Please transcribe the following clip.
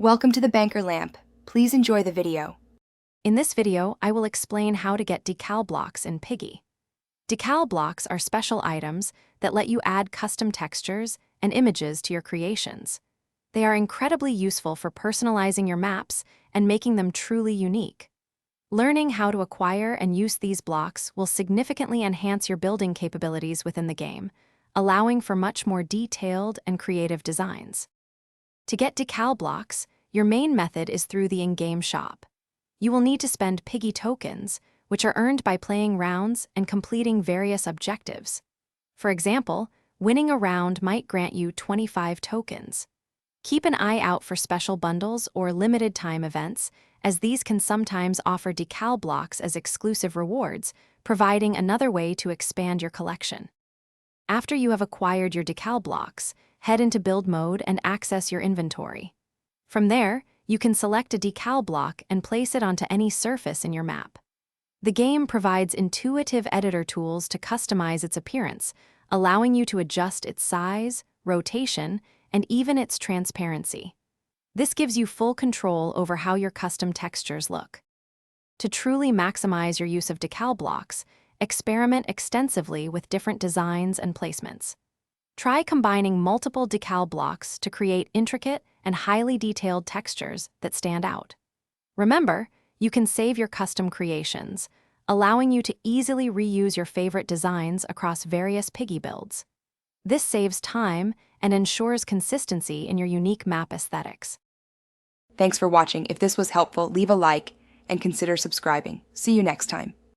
Welcome to the Banker Lamp. Please enjoy the video. In this video, I will explain how to get decal blocks in Piggy. Decal blocks are special items that let you add custom textures and images to your creations. They are incredibly useful for personalizing your maps and making them truly unique. Learning how to acquire and use these blocks will significantly enhance your building capabilities within the game, allowing for much more detailed and creative designs. To get decal blocks, your main method is through the in-game shop. You will need to spend Piggy tokens, which are earned by playing rounds and completing various objectives. For example, winning a round might grant you 25 tokens. Keep an eye out for special bundles or limited-time events, as these can sometimes offer decal blocks as exclusive rewards, providing another way to expand your collection. After you have acquired your decal blocks, head into build mode and access your inventory. From there, you can select a decal block and place it onto any surface in your map. The game provides intuitive editor tools to customize its appearance, allowing you to adjust its size, rotation, and even its transparency. This gives you full control over how your custom textures look. To truly maximize your use of decal blocks, experiment extensively with different designs and placements. Try combining multiple decal blocks to create intricate and highly detailed textures that stand out. Remember, you can save your custom creations, allowing you to easily reuse your favorite designs across various Piggy builds. This saves time and ensures consistency in your unique map aesthetics. Thanks for watching. If this was helpful, leave a like and consider subscribing. See you next time.